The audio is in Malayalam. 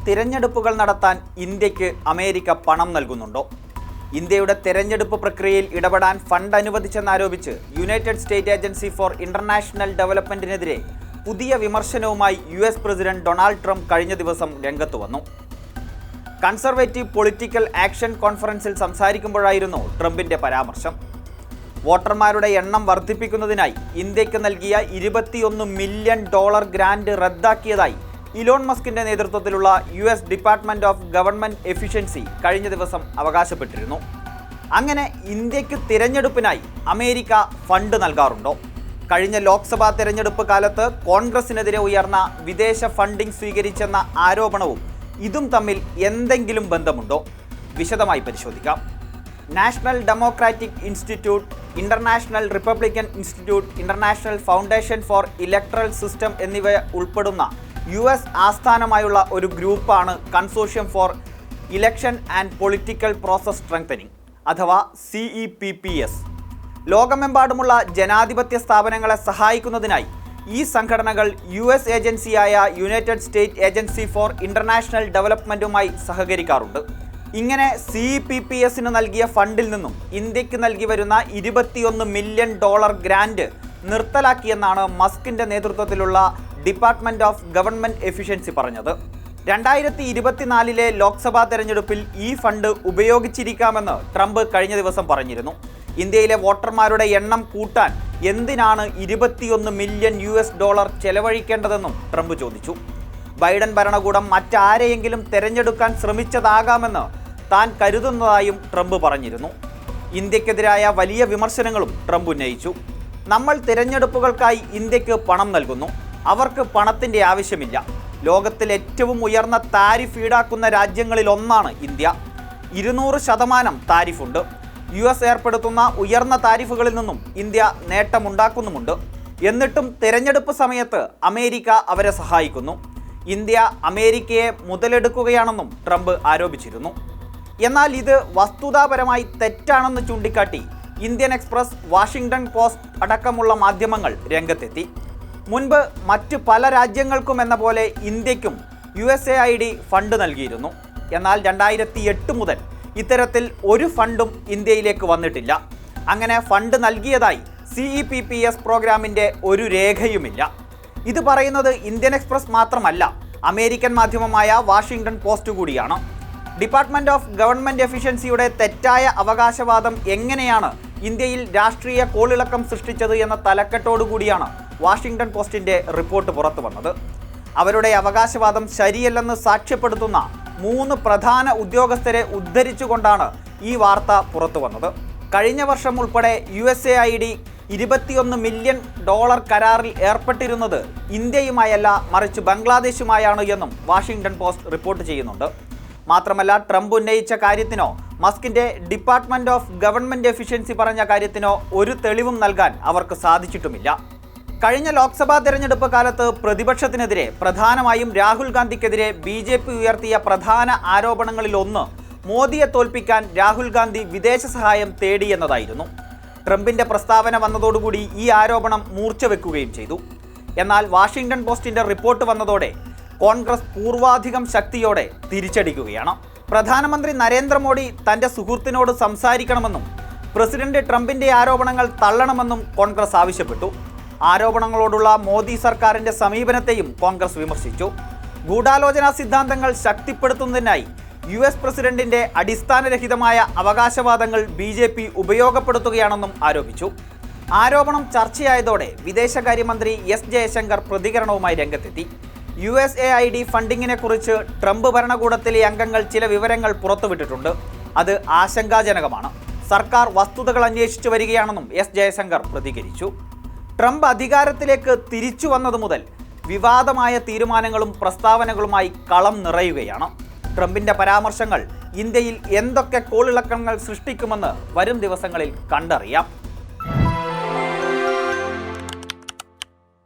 തിരഞ്ഞെടുപ്പുകൾ നടത്താൻ ഇന്ത്യക്ക് അമേരിക്ക പണം നൽകുന്നുണ്ടോ? ഇന്ത്യയുടെ തെരഞ്ഞെടുപ്പ് പ്രക്രിയയിൽ ഇടപെടാൻ ഫണ്ട് അനുവദിച്ചെന്നാരോപിച്ച് United State agency for international ഡെവലപ്മെന്റിനെതിരെ പുതിയ വിമർശനവുമായി US പ്രസിഡന്റ് ഡൊണാൾഡ് ട്രംപ് കഴിഞ്ഞ ദിവസം രംഗത്ത് വന്നു. കൺസർവേറ്റീവ് പൊളിറ്റിക്കൽ ആക്ഷൻ കോൺഫറൻസിൽ സംസാരിക്കുമ്പോഴായിരുന്നു ട്രംപിന്റെ പരാമർശം. വോട്ടർമാരുടെ എണ്ണം വർദ്ധിപ്പിക്കുന്നതിനായി ഇന്ത്യക്ക് നൽകിയ $21 മില്യൺ ഗ്രാന്റ് റദ്ദാക്കിയതായി ഇലോൺ മസ്കിന്റെ നേതൃത്വത്തിലുള്ള US department of government efficiency കഴിഞ്ഞ ദിവസം അവകാശപ്പെട്ടിരുന്നു. അങ്ങനെ ഇന്ത്യക്ക് തിരഞ്ഞെടുപ്പിനായി അമേരിക്ക ഫണ്ട് നൽകാറുണ്ടോ? കഴിഞ്ഞ ലോക്സഭാ തെരഞ്ഞെടുപ്പ് കാലത്ത് കോൺഗ്രസിനെതിരെ ഉയർന്ന വിദേശ ഫണ്ടിംഗ് സ്വീകരിച്ചെന്ന ആരോപണവും ഇതും തമ്മിൽ എന്തെങ്കിലും ബന്ധമുണ്ടോ? വിശദമായി പരിശോധിക്കാം. National democratic institute, international Republican institute, international foundation four electoral system എന്നിവ ഉൾപ്പെടുന്ന US ആസ്ഥാനമായുള്ള ഒരു ഗ്രൂപ്പാണ് consortium for election and political process strengthening അഥവാ CEPPS. ലോകമെമ്പാടുമുള്ള ജനാധിപത്യ സ്ഥാപനങ്ങളെ സഹായിക്കുന്നതിനായി ഈ സംഘടനകൾ US ഏജൻസിയായ United State agency for international ഡെവലപ്മെൻറ്റുമായി സഹകരിക്കാറുണ്ട്. ഇങ്ങനെ CEPPSന് നൽകിയ ഫണ്ടിൽ നിന്നും ഇന്ത്യക്ക് നൽകി വരുന്ന $21 മില്യൺ ഗ്രാന്റ് നിർത്തലാക്കിയെന്നാണ് മസ്കിന്റെ നേതൃത്വത്തിലുള്ള ഡിപ്പാർട്ട്മെന്റ് ഓഫ് ഗവൺമെന്റ് എഫിഷ്യൻസി പറഞ്ഞത്. 2024 ലോക്സഭാ തെരഞ്ഞെടുപ്പിൽ ഈ ഫണ്ട് ഉപയോഗിച്ചിരിക്കാമെന്ന് ട്രംപ് കഴിഞ്ഞ ദിവസം പറഞ്ഞിരുന്നു. ഇന്ത്യയിലെ വോട്ടർമാരുടെ എണ്ണം കൂട്ടാൻ എന്തിനാണ് $21 മില്യൺ ചെലവഴിക്കേണ്ടതെന്നും ട്രംപ് ചോദിച്ചു. ബൈഡൻ ഭരണകൂടം മറ്റാരെയെങ്കിലും തെരഞ്ഞെടുക്കാൻ ശ്രമിച്ചതാകാമെന്ന് താൻ കരുതുന്നതായും ട്രംപ് പറഞ്ഞിരുന്നു. ഇന്ത്യക്കെതിരായ വലിയ വിമർശനങ്ങളും ട്രംപ് ഉന്നയിച്ചു. നമ്മൾ തിരഞ്ഞെടുപ്പുകൾക്കായി ഇന്ത്യക്ക് പണം നൽകുന്നു, അവർക്ക് പണത്തിൻ്റെ ആവശ്യമില്ല. ലോകത്തിൽ ഏറ്റവും ഉയർന്ന താരിഫ് ഈടാക്കുന്ന രാജ്യങ്ങളിൽ ഒന്നാണ് ഇന്ത്യ. 200% താരിഫുണ്ട്. US ഏർപ്പെടുത്തുന്ന ഉയർന്ന താരിഫുകളിൽ നിന്നും ഇന്ത്യ നേട്ടമുണ്ടാക്കുന്നുമുണ്ട്. എന്നിട്ടും തിരഞ്ഞെടുപ്പ് സമയത്ത് അമേരിക്ക അവരെ സഹായിക്കുന്നു. ഇന്ത്യ അമേരിക്കയെ മുതലെടുക്കുകയാണെന്നും ട്രംപ് ആരോപിച്ചിരുന്നു. എന്നാൽ ഇത് വസ്തുതാപരമായി തെറ്റാണെന്ന് ചൂണ്ടിക്കാട്ടി ഇന്ത്യൻ എക്സ്പ്രസ്, വാഷിംഗ്ടൺ പോസ്റ്റ് അടക്കമുള്ള മാധ്യമങ്ങൾ രംഗത്തെത്തി. മുൻപ് മറ്റ് പല രാജ്യങ്ങൾക്കും എന്ന പോലെ ഇന്ത്യക്കും USAID ഫണ്ട് നൽകിയിരുന്നു. എന്നാൽ 2008 മുതൽ ഇത്തരത്തിൽ ഒരു ഫണ്ടും ഇന്ത്യയിലേക്ക് വന്നിട്ടില്ല. അങ്ങനെ ഫണ്ട് നൽകിയതായി CEPPS പ്രോഗ്രാമിൻ്റെ ഒരു രേഖയുമില്ല. ഇത് പറയുന്നത് ഇന്ത്യൻ എക്സ്പ്രസ് മാത്രമല്ല, അമേരിക്കൻ മാധ്യമമായ വാഷിംഗ്ടൺ പോസ്റ്റ് കൂടിയാണ്. ഡിപ്പാർട്ട്മെന്റ് ഓഫ് ഗവൺമെന്റ് എഫിഷ്യൻസിയുടെ തെറ്റായ അവകാശവാദം എങ്ങനെയാണ് ഇന്ത്യയിൽ രാഷ്ട്രീയ കോളിളക്കം സൃഷ്ടിച്ചത് എന്ന തലക്കെട്ടോടുകൂടിയാണ് വാഷിംഗ്ടൺ പോസ്റ്റിൻ്റെ റിപ്പോർട്ട് പുറത്തു വന്നത്. അവരുടെ അവകാശവാദം ശരിയല്ലെന്ന് സാക്ഷ്യപ്പെടുത്തുന്ന 3 പ്രധാന ഉദ്യോഗസ്ഥരെ ഉദ്ധരിച്ചുകൊണ്ടാണ് ഈ വാർത്ത പുറത്തു വന്നത്. കഴിഞ്ഞ വർഷം ഉൾപ്പെടെ USAID $21 മില്യൺ കരാറിൽ ഏർപ്പെട്ടിരുന്നത് ഇന്ത്യയുമായല്ല, മറിച്ച് ബംഗ്ലാദേശുമായാണ് എന്നും വാഷിംഗ്ടൺ പോസ്റ്റ് റിപ്പോർട്ട് ചെയ്യുന്നുണ്ട്. മാത്രമല്ല, ട്രംപ് ഉന്നയിച്ച കാര്യത്തിനോ മസ്കിന്റെ ഡിപ്പാർട്ട്മെന്റ് ഓഫ് ഗവൺമെന്റ് എഫിഷ്യൻസി പറഞ്ഞ കാര്യത്തിനോ ഒരു തെളിവും നൽകാൻ അവർക്ക് സാധിച്ചിട്ടുമില്ല. കഴിഞ്ഞ ലോക്സഭാ തെരഞ്ഞെടുപ്പ് കാലത്ത് പ്രതിപക്ഷത്തിനെതിരെ, പ്രധാനമായും രാഹുൽ ഗാന്ധിക്കെതിരെ BJP ഉയർത്തിയ പ്രധാന ആരോപണങ്ങളിലൊന്ന് മോദിയെ തോൽപ്പിക്കാൻ രാഹുൽ ഗാന്ധി വിദേശ സഹായം തേടിയെന്നതായിരുന്നു. ട്രംപിന്റെ പ്രസ്താവന വന്നതോടുകൂടി ഈ ആരോപണം മൂർച്ച വെക്കുകയും ചെയ്തു. എന്നാൽ വാഷിംഗ്ടൺ പോസ്റ്റിന്റെ റിപ്പോർട്ട് വന്നതോടെ കോൺഗ്രസ് പൂർവാധികം ശക്തിയോടെ തിരിച്ചടിക്കുകയാണ്. പ്രധാനമന്ത്രി നരേന്ദ്രമോദി തന്റെ സുഹൃത്തിനോട് സംസാരിക്കണമെന്നും പ്രസിഡന്റ് ട്രംപിന്റെ ആരോപണങ്ങൾ തള്ളണമെന്നും കോൺഗ്രസ് ആവശ്യപ്പെട്ടു. ആരോപണങ്ങളോടുള്ള മോദി സർക്കാരിന്റെ സമീപനത്തെയും കോൺഗ്രസ് വിമർശിച്ചു. ഗൂഢാലോചനാ സിദ്ധാന്തങ്ങൾ ശക്തിപ്പെടുത്തുന്നതിനായി US പ്രസിഡന്റിന്റെ അടിസ്ഥാനരഹിതമായ അവകാശവാദങ്ങൾ BJP ഉപയോഗപ്പെടുത്തുകയാണെന്നും ആരോപിച്ചു. ആരോപണം ചർച്ചയായതോടെ വിദേശകാര്യമന്ത്രി S ജയശങ്കർ പ്രതികരണവുമായി രംഗത്തെത്തി. USAID ഫണ്ടിങ്ങിനെക്കുറിച്ച് ട്രംപ് ഭരണകൂടത്തിലെ അംഗങ്ങൾ ചില വിവരങ്ങൾ പുറത്തുവിട്ടിട്ടുണ്ട്. അത് ആശങ്കാജനകമാണ്. സർക്കാർ വസ്തുതകൾ അന്വേഷിച്ചു വരികയാണെന്നും S ജയശങ്കർ പ്രതികരിച്ചു. ട്രംപ് അധികാരത്തിലേക്ക് തിരിച്ചു വന്നതു മുതൽ വിവാദമായ തീരുമാനങ്ങളും പ്രസ്താവനകളുമായി കളം നിറയുകയാണ്. ട്രംപിന്റെ പരാമർശങ്ങൾ ഇന്ത്യയിൽ എന്തൊക്കെ കോളിളക്കങ്ങൾ സൃഷ്ടിക്കുമെന്ന് വരും ദിവസങ്ങളിൽ കണ്ടറിയാം.